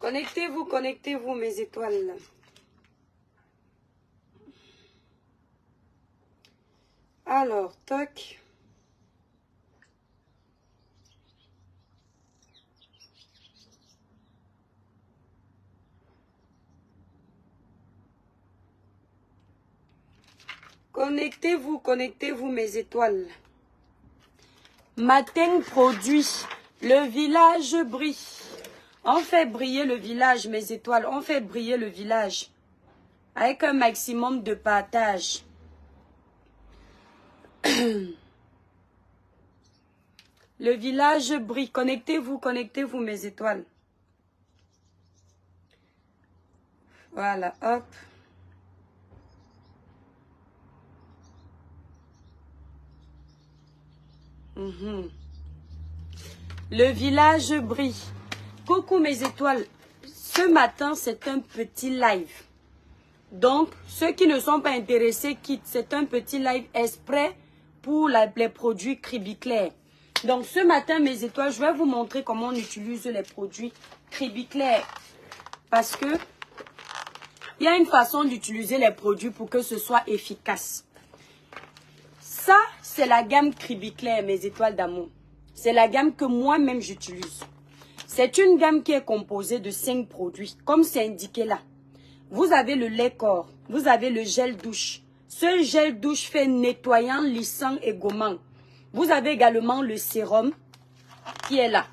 Connectez-vous, mes étoiles. Alors, toc. Connectez-vous, mes étoiles. Matin produit, le village brille. On fait briller le village, mes étoiles. On fait briller le village. Avec un maximum de partage. Le village brille. Connectez-vous, mes étoiles. Voilà, hop. Le village brille. Coucou mes étoiles. Ce matin, c'est un petit live. Donc, ceux qui ne sont pas intéressés quittent. C'est un petit live exprès pour les produits Cribiclair. Donc, ce matin, mes étoiles, je vais vous montrer comment on utilise les produits Cribiclair. Parce que il y a une façon d'utiliser les produits pour que ce soit efficace. Ça, c'est la gamme Cribiclair, mes étoiles d'amour. C'est la gamme que moi-même j'utilise. C'est une gamme qui est composée de 5 produits, comme c'est indiqué là. Vous avez le lait corps, vous avez le gel douche. Ce gel douche fait nettoyant, lissant et gommant. Vous avez également le sérum qui est là.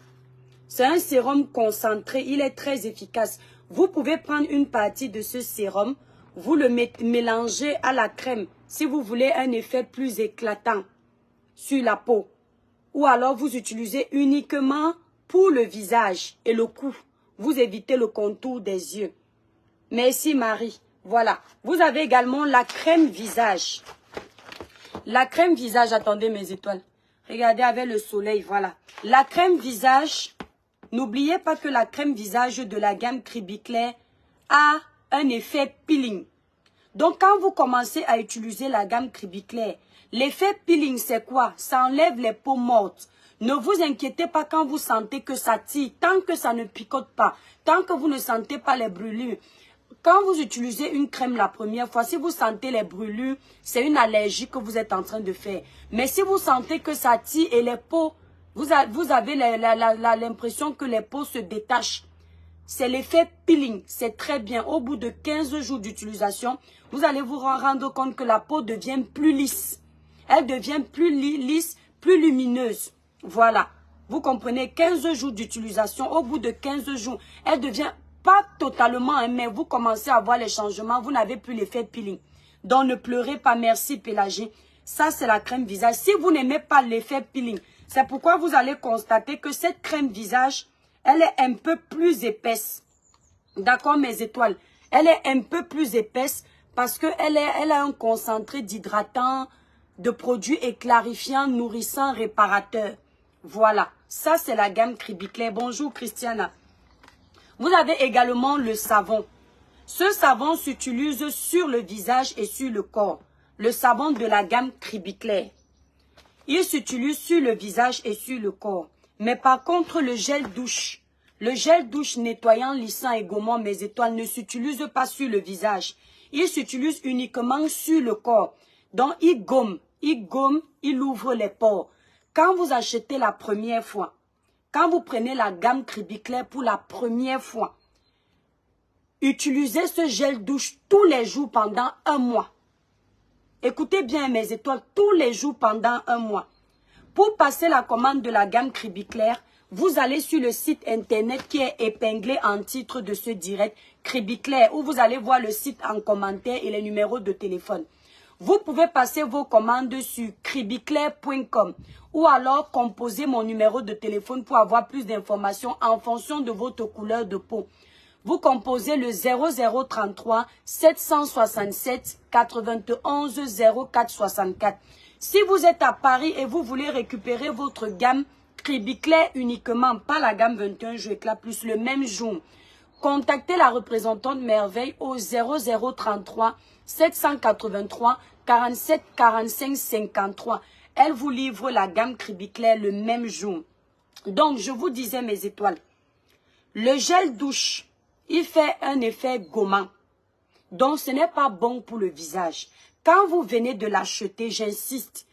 C'est un sérum concentré, il est très efficace. Vous pouvez prendre une partie de ce sérum, vous le mélangez à la crème si vous voulez un effet plus éclatant sur la peau. Ou alors vous utilisez uniquement pour le visage et le cou. Vous évitez le contour des yeux. Merci Marie. Voilà. Vous avez également la crème visage. La crème visage, attendez mes étoiles. Regardez avec le soleil, voilà. La crème visage, n'oubliez pas que la crème visage de la gamme Cribiclair a un effet peeling. Donc quand vous commencez à utiliser la gamme Cribiclair, l'effet peeling c'est quoi? Ça enlève les peaux mortes. Ne vous inquiétez pas quand vous sentez que ça tire, tant que ça ne picote pas, tant que vous ne sentez pas les brûlures. Quand vous utilisez une crème la première fois, si vous sentez les brûlures, c'est une allergie que vous êtes en train de faire. Mais si vous sentez que ça tire et les peaux, vous avez l'impression que les peaux se détachent. C'est l'effet peeling, c'est très bien. Au bout de 15 jours d'utilisation, vous allez vous rendre compte que la peau devient plus lisse. Elle devient plus lisse, plus lumineuse. Voilà. Vous comprenez, 15 jours d'utilisation, au bout de 15 jours, elle devient pas totalement, mais vous commencez à voir les changements, vous n'avez plus l'effet peeling. Donc ne pleurez pas, merci Pélagée. Ça c'est la crème visage. Si vous n'aimez pas l'effet peeling, c'est pourquoi vous allez constater que cette crème visage, elle est un peu plus épaisse. D'accord mes étoiles? Elle est un peu plus épaisse parce qu'elle a un concentré d'hydratant, de produits éclarifiants, nourrissants, réparateurs. Voilà, ça c'est la gamme Cribiclair. Bonjour Christiana. Vous avez également le savon. Ce savon s'utilise sur le visage et sur le corps. Le savon de la gamme Cribiclair. Il s'utilise sur le visage et sur le corps. Mais par contre, le gel douche nettoyant, lissant et gommant, mes étoiles, ne s'utilise pas sur le visage. Il s'utilise uniquement sur le corps. Donc, il gomme, il ouvre les pores. Quand vous achetez la première fois, quand vous prenez la gamme Cribiclair pour la première fois, utilisez ce gel douche tous les jours pendant un mois. Écoutez bien mes étoiles, tous les jours pendant un mois. Pour passer la commande de la gamme Cribiclair, vous allez sur le site internet qui est épinglé en titre de ce direct, Cribiclair, où vous allez voir le site en commentaire et les numéros de téléphone. Vous pouvez passer vos commandes sur cribiclair.com ou alors composer mon numéro de téléphone pour avoir plus d'informations en fonction de votre couleur de peau. Vous composez le 0033 767 91 04 64. Si vous êtes à Paris et vous voulez récupérer votre gamme Cribiclair uniquement, pas la gamme 21 jours éclat plus le même jour, contactez la représentante Merveille au 0033 783 47 45 53. Elle vous livre la gamme Cribiclair le même jour. Donc, je vous disais mes étoiles, le gel douche il fait un effet gommant. Donc, ce n'est pas bon pour le visage. Quand vous venez de l'acheter, j'insiste,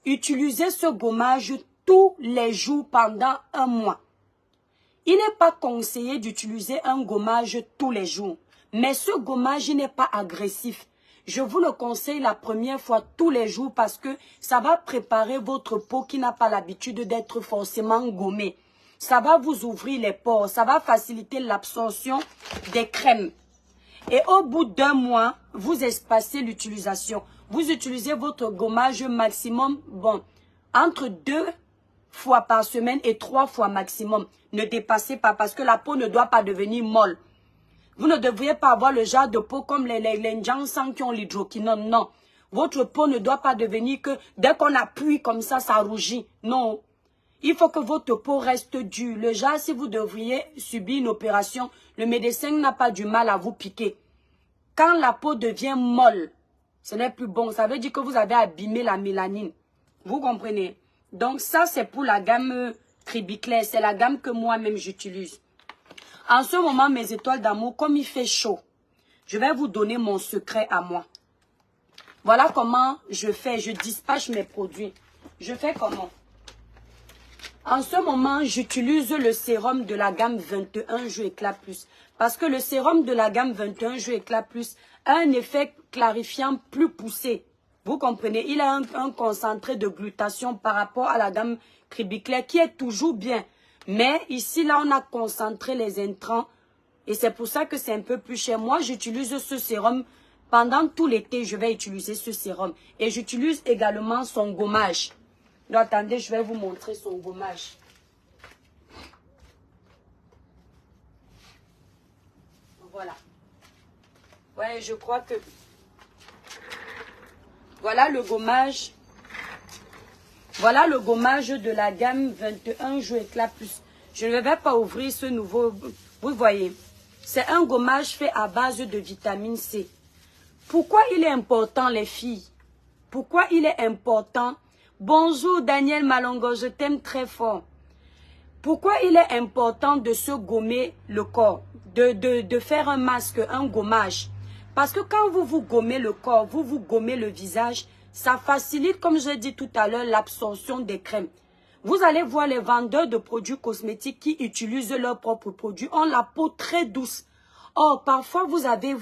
utilisez ce gommage tous les jours pendant un mois. Il n'est pas conseillé d'utiliser un gommage tous les jours. Mais ce gommage n'est pas agressif. Je vous le conseille la première fois tous les jours parce que ça va préparer votre peau qui n'a pas l'habitude d'être forcément gommée. Ça va vous ouvrir les pores, ça va faciliter l'absorption des crèmes. Et au bout d'un mois, vous espacez l'utilisation. Vous utilisez votre gommage maximum, bon, entre 2 fois par semaine et 3 fois maximum. Ne dépassez pas parce que la peau ne doit pas devenir molle. Vous ne devriez pas avoir le genre de peau comme les gens qui ont l'hydroquinone. Non. Votre peau ne doit pas devenir que dès qu'on appuie comme ça rougit. Non. Il faut que votre peau reste dure. Le genre, si vous devriez subir une opération, le médecin n'a pas du mal à vous piquer. Quand la peau devient molle, ce n'est plus bon. Ça veut dire que vous avez abîmé la mélanine. Vous comprenez? Donc ça, c'est pour la gamme Cribiclair. C'est la gamme que moi-même j'utilise. En ce moment, mes étoiles d'amour, comme il fait chaud, je vais vous donner mon secret à moi. Voilà comment je fais. Je dispatche mes produits. Je fais comment? En ce moment, j'utilise le sérum de la gamme 21 Jeux Éclat Plus. Parce que le sérum de la gamme 21 Jeux Éclat Plus a un effet clarifiant plus poussé. Vous comprenez? Il a un concentré de glutation par rapport à la gamme Cribiclair qui est toujours bien. Mais ici, là, on a concentré les intrants. Et c'est pour ça que c'est un peu plus cher. Moi, j'utilise ce sérum. Pendant tout l'été, je vais utiliser ce sérum. Et j'utilise également son gommage. Donc, attendez, je vais vous montrer son gommage. Voilà. Ouais, je crois que... Voilà le gommage. Voilà le gommage de la gamme 21 Jeux Éclat Plus. Je ne vais pas ouvrir ce nouveau... Vous voyez, c'est un gommage fait à base de vitamine C. Pourquoi il est important, les filles? Pourquoi il est important? Bonjour Daniel Malongo, je t'aime très fort. Pourquoi il est important de se gommer le corps? De faire un masque, un gommage? Parce que quand vous vous gommez le corps, vous vous gommez le visage, ça facilite, comme je l'ai dit tout à l'heure, l'absorption des crèmes. Vous allez voir les vendeurs de produits cosmétiques qui utilisent leurs propres produits ont la peau très douce. Or, parfois, vous avez,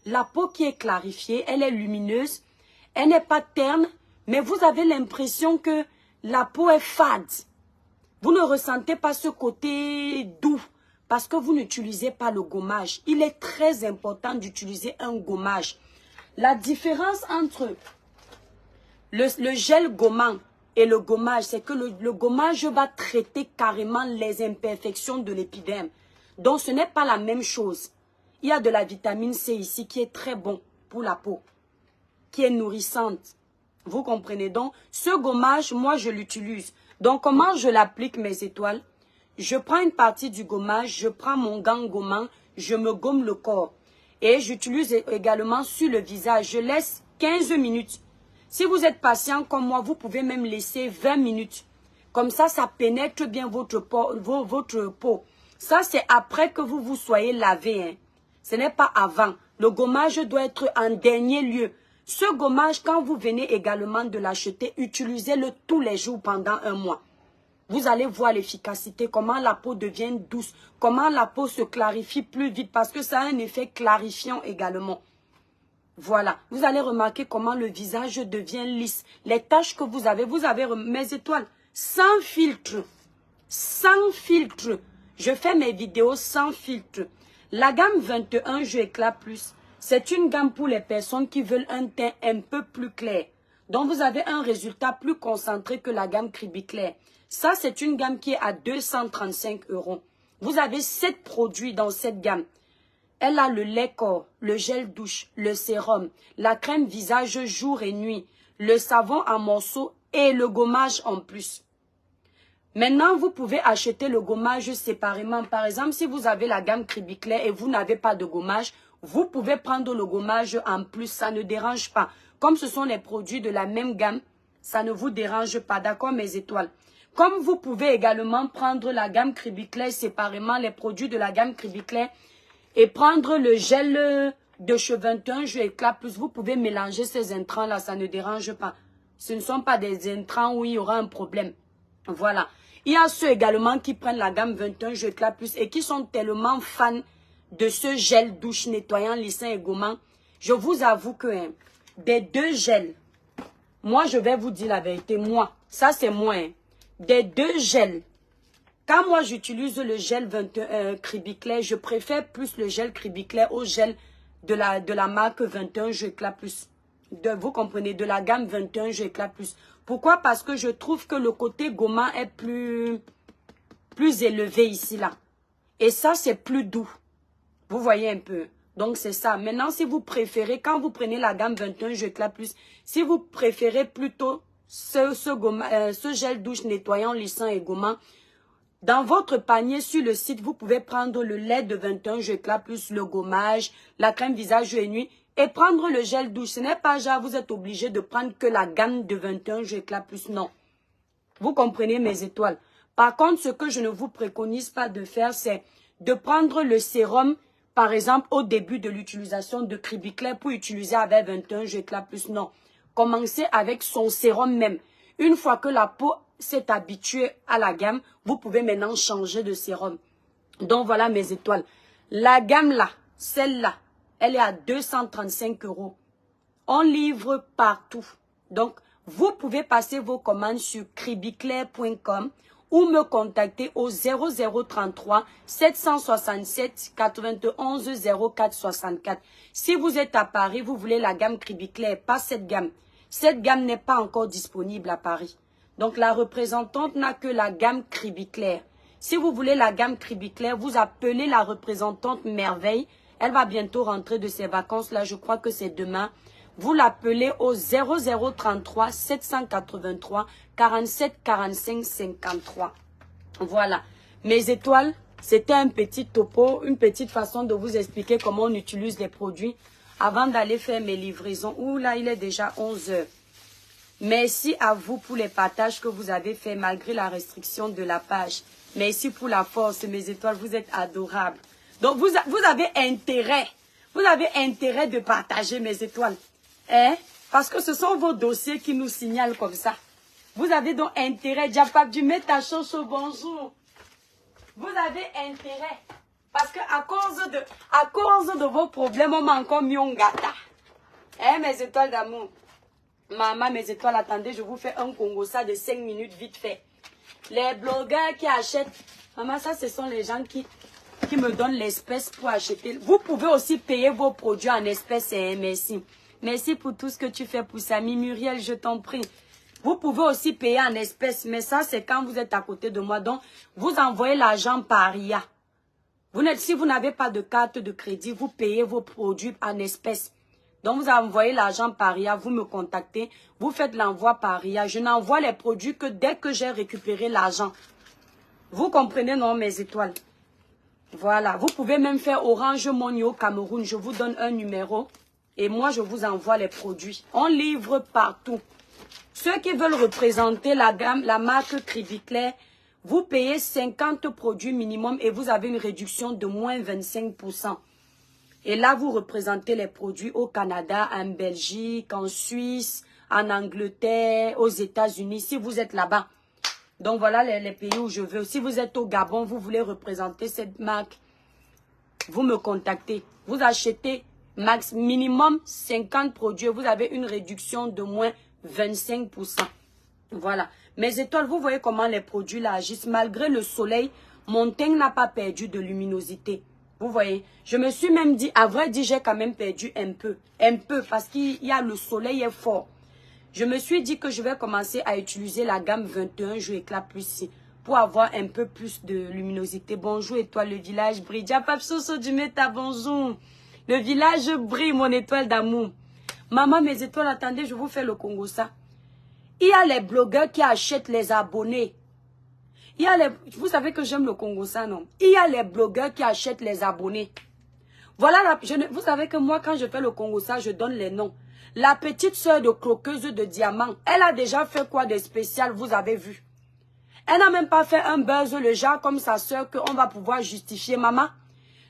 la peau qui est clarifiée, elle est lumineuse, elle n'est pas terne, mais vous avez l'impression que la peau est fade. Vous ne ressentez pas ce côté doux parce que vous n'utilisez pas le gommage. Il est très important d'utiliser un gommage. La différence entre le gel gommant et le gommage, c'est que le gommage va traiter carrément les imperfections de l'épiderme. Donc, ce n'est pas la même chose. Il y a de la vitamine C ici qui est très bon pour la peau, qui est nourrissante. Vous comprenez? Donc, ce gommage, moi, je l'utilise. Donc, comment je l'applique, mes étoiles? Je prends une partie du gommage, je prends mon gant gommant, je me gomme le corps. Et j'utilise également sur le visage. Je laisse 15 minutes. Si vous êtes patient comme moi, vous pouvez même laisser 20 minutes. Comme ça, ça pénètre bien votre peau. Ça, c'est après que vous vous soyez lavé. Hein. Ce n'est pas avant. Le gommage doit être en dernier lieu. Ce gommage, quand vous venez également de l'acheter, utilisez-le tous les jours pendant un mois. Vous allez voir l'efficacité, comment la peau devient douce, comment la peau se clarifie plus vite parce que ça a un effet clarifiant également. Voilà, vous allez remarquer comment le visage devient lisse. Les taches que vous avez, mes étoiles, sans filtre. Sans filtre. Je fais mes vidéos sans filtre. La gamme 21 Jeux Éclat Plus, c'est une gamme pour les personnes qui veulent un teint un peu plus clair. Donc vous avez un résultat plus concentré que la gamme Cribiclair. Ça, c'est une gamme qui est à 235 €. Vous avez 7 produits dans cette gamme. Elle a le lait corps, le gel douche, le sérum, la crème visage jour et nuit, le savon en morceaux et le gommage en plus. Maintenant, vous pouvez acheter le gommage séparément. Par exemple, si vous avez la gamme Cribiclair et vous n'avez pas de gommage, vous pouvez prendre le gommage en plus. Ça ne dérange pas. Comme ce sont les produits de la même gamme, ça ne vous dérange pas. D'accord, mes étoiles? Comme vous pouvez également prendre la gamme Cribiclair séparément, les produits de la gamme Cribiclair, et prendre le gel de cheveux 21 jours éclat plus. Vous pouvez mélanger ces intrants-là, ça ne dérange pas. Ce ne sont pas des intrants où il y aura un problème. Voilà. Il y a ceux également qui prennent la gamme 21 jours éclat plus et qui sont tellement fans de ce gel douche nettoyant, lissant et gommant. Je vous avoue que des deux gels, moi je vais vous dire la vérité, moi, ça c'est moi, des deux gels. Quand moi j'utilise le gel 21 Cribiclair, je préfère plus le gel Cribiclair au gel de la marque 21 jours éclat plus. Vous comprenez, de la gamme 21 jours éclat plus. Pourquoi? Parce que je trouve que le côté gommant est plus élevé ici, là. Et ça, c'est plus doux. Vous voyez un peu. Donc, c'est ça. Maintenant, si vous préférez, quand vous prenez la gamme 21 jours éclat plus, si vous préférez plutôt ce gel douche nettoyant, lissant et gommant, dans votre panier sur le site, vous pouvez prendre le lait de 21 jours éclat plus, le gommage, la crème visage jour et nuit et prendre le gel douche. Ce n'est pas genre vous êtes obligé de prendre que la gamme de 21 jours éclat plus, non. Vous comprenez mes étoiles. Par contre, ce que je ne vous préconise pas de faire, c'est de prendre le sérum, par exemple, au début de l'utilisation de Cribiclair pour utiliser avec 21 jours éclat plus, non. Commencez avec son sérum même. Une fois que la peau s'est habituée à la gamme, vous pouvez maintenant changer de sérum. Donc voilà mes étoiles. La gamme là, celle-là, elle est à 235 €. On livre partout. Donc, vous pouvez passer vos commandes sur cribiclair.com ou me contacter au 0033 767 91 04 64. Si vous êtes à Paris, vous voulez la gamme Cribiclair, pas cette gamme. Cette gamme n'est pas encore disponible à Paris. Donc, la représentante n'a que la gamme Cribiclair. Si vous voulez la gamme Cribiclair, vous appelez la représentante Merveille. Elle va bientôt rentrer de ses vacances. Là, je crois que c'est demain. Vous l'appelez au 0033 783 47 45 53. Voilà. Mes étoiles, c'était un petit topo, une petite façon de vous expliquer comment on utilise les produits avant d'aller faire mes livraisons. Ouh là, il est déjà 11 h. Merci à vous pour les partages que vous avez fait malgré la restriction de la page. Merci pour la force, mes étoiles. Vous êtes adorables. Donc, vous avez intérêt. Vous avez intérêt de partager mes étoiles. Hein? Parce que ce sont vos dossiers qui nous signalent comme ça. Vous avez donc intérêt. Diapap du Métachocho, bonjour. Vous avez intérêt. Parce que à cause de vos problèmes, on m'a encore mis un gâteau. Hein, mes étoiles d'amour? Maman, mes étoiles, attendez, je vous fais un Congo ça de 5 minutes vite fait. Les blogueurs qui achètent. Maman, ça, ce sont les gens qui me donnent l'espèce pour acheter. Vous pouvez aussi payer vos produits en espèces. Merci. Merci pour tout ce que tu fais pour Samy. Muriel, je t'en prie. Vous pouvez aussi payer en espèces. Mais ça, c'est quand vous êtes à côté de moi. Donc, vous envoyez l'argent par RIA. Si vous n'avez pas de carte de crédit, vous payez vos produits en espèces. Donc, vous envoyez l'argent par RIA, vous me contactez, vous faites l'envoi par RIA. Je n'envoie les produits que dès que j'ai récupéré l'argent. Vous comprenez, non, mes étoiles? Voilà. Vous pouvez même faire Orange Money au Cameroun. Je vous donne un numéro et moi, je vous envoie les produits. On livre partout. Ceux qui veulent représenter la gamme, la marque Cribiclair, vous payez 50 produits minimum et vous avez une réduction de moins 25%. Et là, vous représentez les produits au Canada, en Belgique, en Suisse, en Angleterre, aux États-Unis, si vous êtes là-bas. Donc, voilà les pays où je veux. Si vous êtes au Gabon, vous voulez représenter cette marque, vous me contactez. Vous achetez max minimum 50 produits. Vous avez une réduction de moins 25%. Voilà. Mes étoiles, vous voyez comment les produits là agissent. Malgré le soleil, mon teint n'a pas perdu de luminosité. Vous voyez, je me suis même dit, à vrai dire, j'ai quand même perdu un peu, parce qu'il y a le soleil est fort. Je me suis dit que je vais commencer à utiliser la gamme 21 jours éclat plus pour avoir un peu plus de luminosité. Bonjour étoile, le village brille. Diapap Soso du Méta, bonjour. Le village brille, mon étoile d'amour. Maman, mes étoiles, attendez, je vous fais le Congo ça. Il y a les blogueurs qui achètent les abonnés. Vous savez que j'aime le Congo ça, non? Il y a les blogueurs qui achètent les abonnés. Voilà, vous savez que moi, quand je fais le Congo ça, je donne les noms. La petite sœur de croqueuse de diamant, elle a déjà fait quoi de spécial, vous avez vu? Elle n'a même pas fait un buzz, le genre comme sa sœur, qu'on va pouvoir justifier, maman.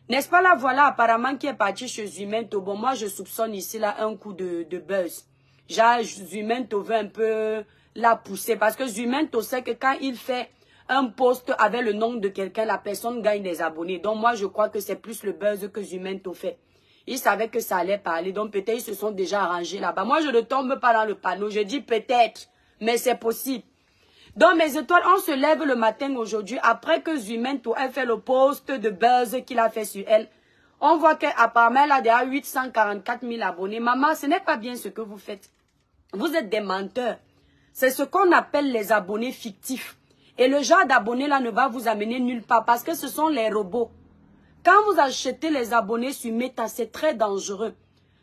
N'est-ce pas là, voilà, apparemment, qui est parti chez Zumento. Bon, moi, je soupçonne ici, là, un coup de buzz. Genre, Zumento veut un peu la pousser. Parce que Zumento sait que quand il fait un post avec le nom de quelqu'un, la personne gagne des abonnés. Donc, moi, je crois que c'est plus le buzz que Zumento fait. Ils savaient que ça allait parler. Donc, peut-être, ils se sont déjà arrangés là-bas. Moi, je ne tombe pas dans le panneau. Je dis peut-être, mais c'est possible. Donc, mes étoiles, on se lève le matin aujourd'hui, après que Zumento ait fait le post de buzz qu'il a fait sur elle. On voit qu'apparemment, elle a déjà 844 000 abonnés. Maman, ce n'est pas bien ce que vous faites. Vous êtes des menteurs. C'est ce qu'on appelle les abonnés fictifs. Et le genre d'abonnés là ne va vous amener nulle part parce que ce sont les robots. Quand vous achetez les abonnés sur Meta, c'est très dangereux.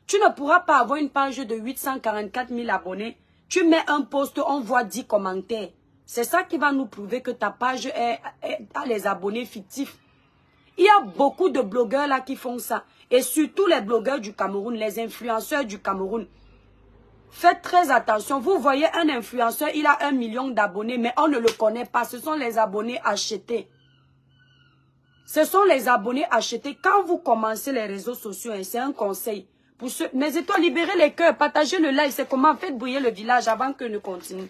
Tu ne pourras pas avoir une page de 844 000 abonnés. Tu mets un post, on voit 10 commentaires. C'est ça qui va nous prouver que ta page a les abonnés fictifs. Il y a beaucoup de blogueurs là qui font ça. Et surtout les blogueurs du Cameroun, les influenceurs du Cameroun. Faites très attention. Vous voyez un influenceur, il a 1 million d'abonnés, mais on ne le connaît pas. Ce sont les abonnés achetés. Ce sont les abonnés achetés. Quand vous commencez les réseaux sociaux, c'est un conseil. Pour ceux, mes étoiles, libérez les cœurs, partagez le like. C'est comment faites briller le village avant que nous continuions.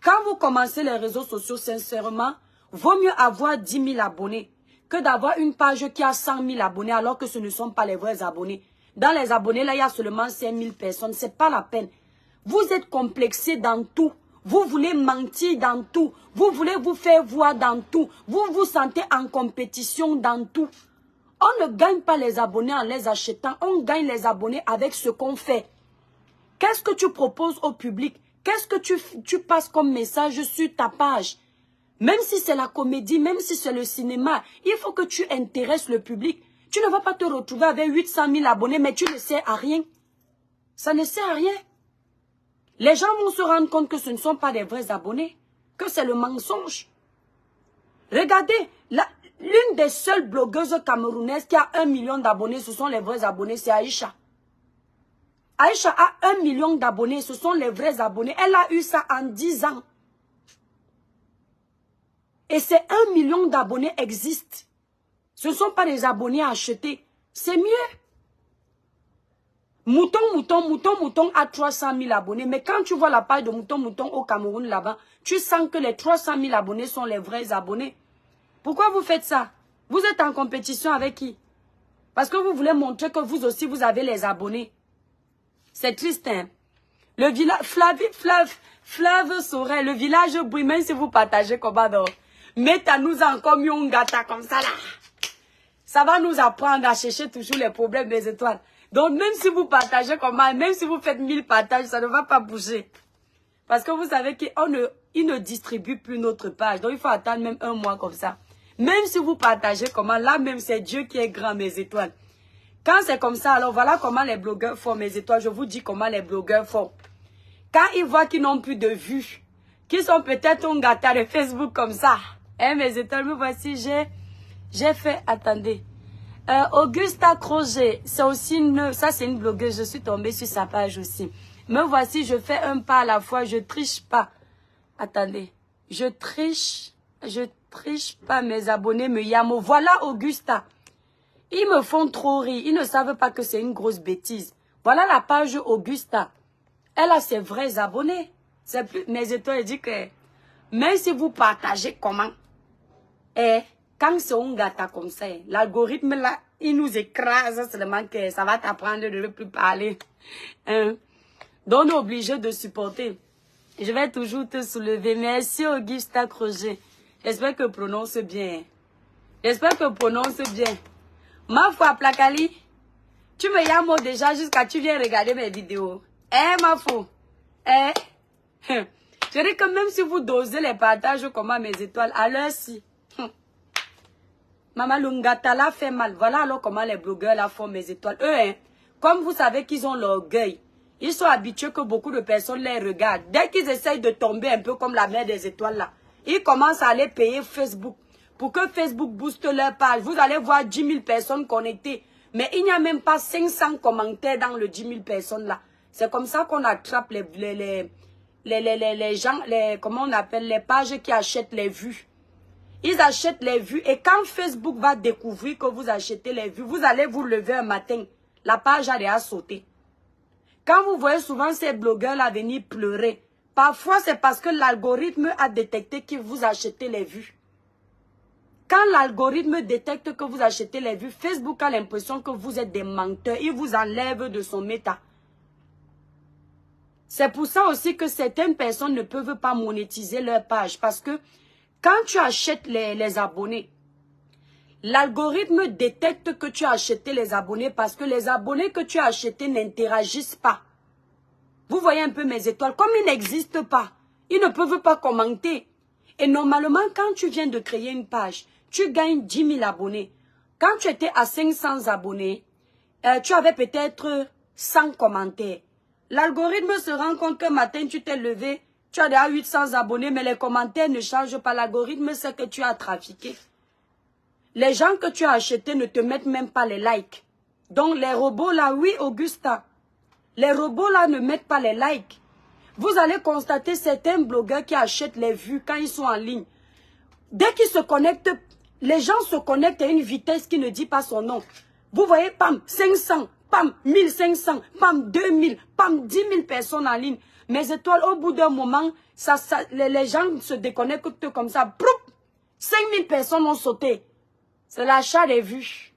Quand vous commencez les réseaux sociaux, sincèrement, vaut mieux avoir 10 000 abonnés que d'avoir une page qui a 100 000 abonnés alors que ce ne sont pas les vrais abonnés. Dans les abonnés, là, il y a seulement 5 000 personnes. Ce n'est pas la peine. Vous êtes complexés dans tout. Vous voulez mentir dans tout. Vous voulez vous faire voir dans tout. Vous vous sentez en compétition dans tout. On ne gagne pas les abonnés en les achetant. On gagne les abonnés avec ce qu'on fait. Qu'est-ce que tu proposes au public? Qu'est-ce que tu passes comme message sur ta page? Même si c'est la comédie, même si c'est le cinéma, il faut que tu intéresses le public. Tu ne vas pas te retrouver avec 800 000 abonnés, mais tu ne sers à rien. Ça ne sert à rien. Les gens vont se rendre compte que ce ne sont pas des vrais abonnés, que c'est le mensonge. Regardez, l'une des seules blogueuses camerounaises qui a 1 million d'abonnés, ce sont les vrais abonnés, c'est Aïcha. Aïcha a 1 million d'abonnés, ce sont les vrais abonnés. Elle a eu ça en 10 ans. Et ces 1 million d'abonnés existent. Ce ne sont pas des abonnés à acheter. C'est mieux. Mouton a 300 000 abonnés. Mais quand tu vois la page de Mouton au Cameroun là-bas, tu sens que les 300 000 abonnés sont les vrais abonnés. Pourquoi vous faites ça? Vous êtes en compétition avec qui? Parce que vous voulez montrer que vous aussi, vous avez les abonnés. C'est triste, hein? Le village, Fleuve Sorel, le village brille, même si vous partagez comme ça. Mettez-nous encore mieux un gâteau comme ça là. Ça va nous apprendre à chercher toujours les problèmes des étoiles. Donc même si vous partagez comme ça, même si vous faites 1000 partages, ça ne va pas bouger. Parce que vous savez qu'ils ne distribuent plus notre page. Donc il faut attendre même 1 mois comme ça. Même si vous partagez comment, là même c'est Dieu qui est grand, mes étoiles. Quand c'est comme ça, alors voilà comment les blogueurs font, mes étoiles. Je vous dis comment les blogueurs font. Quand ils voient qu'ils n'ont plus de vues, qu'ils sont peut-être un gâteau de Facebook comme ça. Hein, mes étoiles, me voici, j'ai fait, attendez. Augusta Crochet, c'est aussi ça c'est une blogueuse, je suis tombée sur sa page aussi. Me voici, je fais un pas à la fois, je triche pas. Attendez, je triche pas, mes abonnés me yamo. Voilà Augusta. Ils me font trop rire, ils ne savent pas que c'est une grosse bêtise. Voilà la page Augusta. Elle a ses vrais abonnés. C'est plus, mes étoiles disent que même si vous partagez comment, quand c'est un gâteau comme ça, l'algorithme là, il nous écrase seulement que ça va t'apprendre de ne plus parler. Hein? Donc on est obligé de supporter. Je vais toujours te soulever. Merci Augusta Crochet. J'espère que prononce bien. J'espère que prononce bien. Ma foi, Plakali, tu me yames déjà jusqu'à tu viens regarder mes vidéos. Ma foi. Je dirais que même si vous dosez les partages comme mes étoiles, à l'heure si. Maman Lungata là fait mal. Voilà alors comment les blogueurs là font mes étoiles. Eux, comme vous savez qu'ils ont l'orgueil, ils sont habitués que beaucoup de personnes les regardent. Dès qu'ils essayent de tomber un peu comme la mère des étoiles là, ils commencent à aller payer Facebook. Pour que Facebook booste leur page. Vous allez voir 10 000 personnes connectées. Mais il n'y a même pas 500 commentaires dans le 10 000 personnes là. C'est comme ça qu'on attrape les gens, comment on appelle, les pages qui achètent les vues. Ils achètent les vues et quand Facebook va découvrir que vous achetez les vues, vous allez vous lever un matin. La page a déjà sauté. Quand vous voyez souvent ces blogueurs-là venir pleurer, parfois c'est parce que l'algorithme a détecté que vous achetez les vues. Quand l'algorithme détecte que vous achetez les vues, Facebook a l'impression que vous êtes des menteurs. Il vous enlève de son méta. C'est pour ça aussi que certaines personnes ne peuvent pas monétiser leur page. Parce que quand tu achètes les abonnés, l'algorithme détecte que tu as acheté les abonnés parce que les abonnés que tu as achetés n'interagissent pas. Vous voyez un peu mes étoiles. Comme ils n'existent pas, ils ne peuvent pas commenter. Et normalement, quand tu viens de créer une page, tu gagnes 10 000 abonnés. Quand tu étais à 500 abonnés, tu avais peut-être 100 commentaires. L'algorithme se rend compte que matin, tu t'es levé, tu as déjà 800 abonnés, mais les commentaires ne changent pas. L'algorithme sait que tu as trafiqué. Les gens que tu as achetés ne te mettent même pas les likes. Donc les robots là, oui Augusta, les robots là ne mettent pas les likes. Vous allez constater certains blogueurs qui achètent les vues quand ils sont en ligne. Dès qu'ils se connectent, les gens se connectent à une vitesse qui ne dit pas son nom. Vous voyez, pam, 500, pam, 1500, pam, 2000, pam, 10 000 personnes en ligne. Mes étoiles, au bout d'un moment, les gens se déconnectent comme ça. Proup, 5000 personnes ont sauté. C'est l'achat des vues.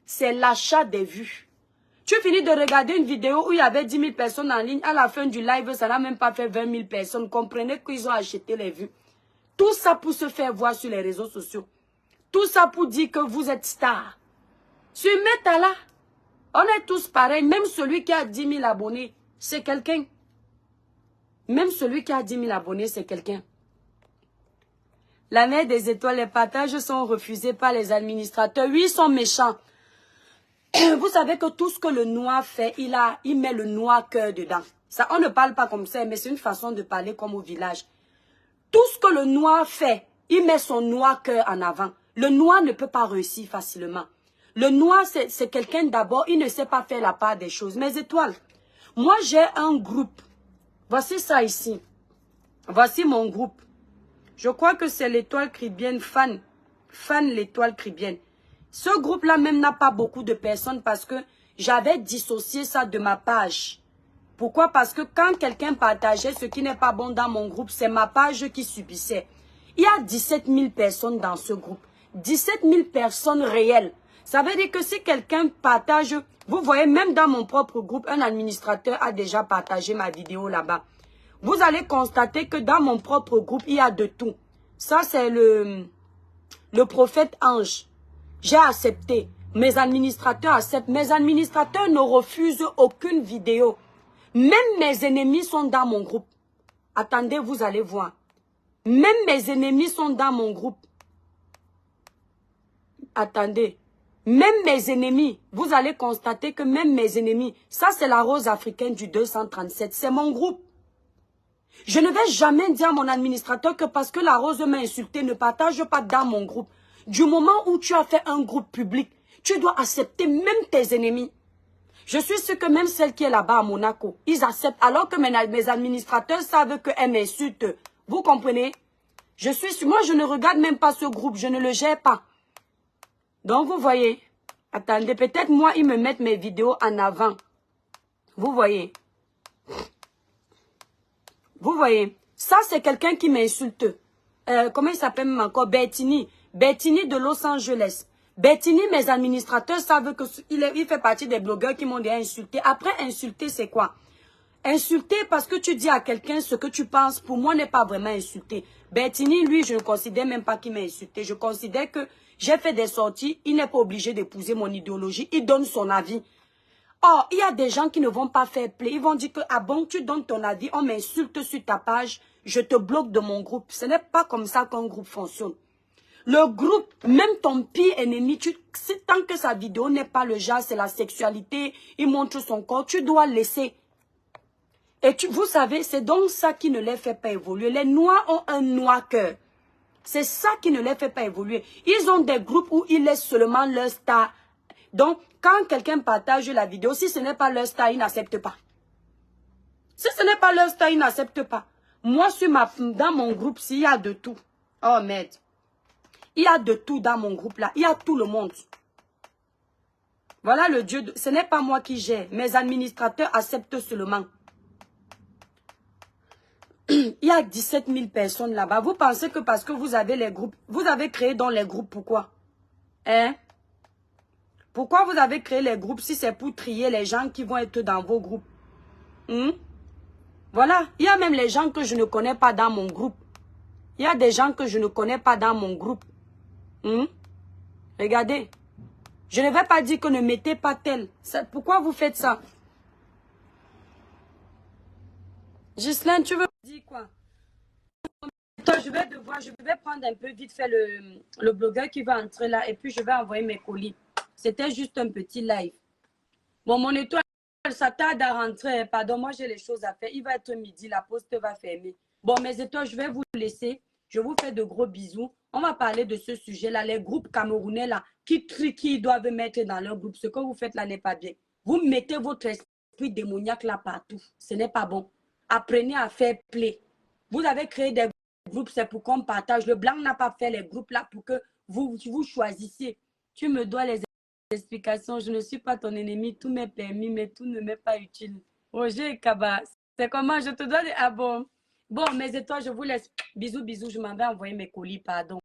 C'est l'achat des vues. Tu finis de regarder une vidéo où il y avait 10 000 personnes en ligne. À la fin du live, ça n'a même pas fait 20 000 personnes. Comprenez qu'ils ont acheté les vues. Tout ça pour se faire voir sur les réseaux sociaux. Tout ça pour dire que vous êtes star. Sur Meta là, on est tous pareils. Même celui qui a 10 000 abonnés, c'est quelqu'un. Même celui qui a 10 000 abonnés, c'est quelqu'un. La mer des étoiles, les partages sont refusés par les administrateurs. Oui, ils sont méchants. Vous savez que tout ce que le noir fait, il met le noir cœur dedans. Ça, on ne parle pas comme ça, mais c'est une façon de parler comme au village. Tout ce que le noir fait, il met son noir cœur en avant. Le noir ne peut pas réussir facilement. Le noir, c'est quelqu'un d'abord, il ne sait pas faire la part des choses. Mes étoiles, moi j'ai un groupe. Voici ça ici. Voici mon groupe. Je crois que c'est l'étoile cribienne fan. Fan l'étoile cribienne. Ce groupe-là même n'a pas beaucoup de personnes parce que j'avais dissocié ça de ma page. Pourquoi? Parce que quand quelqu'un partageait ce qui n'est pas bon dans mon groupe, c'est ma page qui subissait. Il y a 17 000 personnes dans ce groupe. 17 000 personnes réelles. Ça veut dire que si quelqu'un partage, vous voyez, même dans mon propre groupe, un administrateur a déjà partagé ma vidéo là-bas. Vous allez constater que dans mon propre groupe, il y a de tout. Ça, c'est le prophète ange. J'ai accepté. Mes administrateurs acceptent. Mes administrateurs ne refusent aucune vidéo. Même mes ennemis sont dans mon groupe. Attendez, vous allez voir. Même mes ennemis sont dans mon groupe. Attendez. Même mes ennemis, vous allez constater que même mes ennemis, ça c'est la rose africaine du 237, c'est mon groupe. Je ne vais jamais dire à mon administrateur que parce que la rose m'a insulté, ne partage pas dans mon groupe. Du moment où tu as fait un groupe public, tu dois accepter même tes ennemis. Je suis sûre que même celle qui est là-bas à Monaco, ils acceptent alors que mes administrateurs savent qu'elles m'insultent. Vous comprenez? Moi je ne regarde même pas ce groupe, je ne le gère pas. Donc vous voyez, attendez, peut-être moi ils me mettent mes vidéos en avant. Vous voyez? Vous voyez? Ça c'est quelqu'un qui m'insulte. Comment il s'appelle même encore? Bettini. Bettini de Los Angeles. Bettini, mes administrateurs savent qu'il fait partie des blogueurs qui m'ont déjà insulté. Après, insulter, c'est quoi? Insulter parce que tu dis à quelqu'un ce que tu penses, pour moi, n'est pas vraiment insulter. Bettini, lui, je ne considère même pas qu'il m'a insulté. Je considère que j'ai fait des sorties, il n'est pas obligé d'épouser mon idéologie, il donne son avis. Or, il y a des gens qui ne vont pas faire play. Ils vont dire que, ah bon, tu donnes ton avis, on m'insulte sur ta page, je te bloque de mon groupe. Ce n'est pas comme ça qu'un groupe fonctionne. Le groupe, même ton pire ennemi, tant que sa vidéo n'est pas le genre, c'est la sexualité, il montre son corps, tu dois laisser. Et vous savez, c'est donc ça qui ne les fait pas évoluer. Les noirs ont un noir cœur. C'est ça qui ne les fait pas évoluer. Ils ont des groupes où ils laissent seulement leur star. Donc, quand quelqu'un partage la vidéo, si ce n'est pas leur star, ils n'acceptent pas. Si ce n'est pas leur star, ils n'acceptent pas. Moi, dans mon groupe, s'il y a de tout. Oh merde. Il y a de tout dans mon groupe là. Il y a tout le monde. Voilà le Dieu. Ce n'est pas moi qui gère. Mes administrateurs acceptent seulement. Il y a 17 000 personnes là-bas. Vous pensez que parce que vous avez les groupes, vous avez créé dans les groupes, pourquoi? Hein? Pourquoi vous avez créé les groupes si c'est pour trier les gens qui vont être dans vos groupes? Voilà. Il y a même les gens que je ne connais pas dans mon groupe. Il y a des gens que je ne connais pas dans mon groupe. Regardez. Je ne vais pas dire que ne mettez pas tel. Pourquoi vous faites ça? Ghislaine, tu veux dire quoi? Toi, je vais prendre un peu vite fait le blogueur qui va entrer là et puis je vais envoyer mes colis. C'était juste un petit live. Bon, mon étoile, ça tarde à rentrer. Pardon, moi j'ai les choses à faire. Il va être midi, la poste va fermer. Bon, mes étoiles, je vais vous laisser. Je vous fais de gros bisous. On va parler de ce sujet-là. Les groupes camerounais là, qui doivent mettre dans leur groupe. Ce que vous faites là n'est pas bien. Vous mettez votre esprit démoniaque là partout. Ce n'est pas bon. Apprenez à faire play. Vous avez créé des groupes, c'est pour qu'on partage. Le blanc n'a pas fait les groupes là pour que vous choisissiez. Tu me dois les explications. Je ne suis pas ton ennemi. Tout m'est permis, mais tout ne m'est pas utile. Roger Kaba, c'est comment je te donne. Ah bon. Bon, mes étoiles, je vous laisse. Bisous, bisous. Je m'en vais envoyer mes colis, pardon.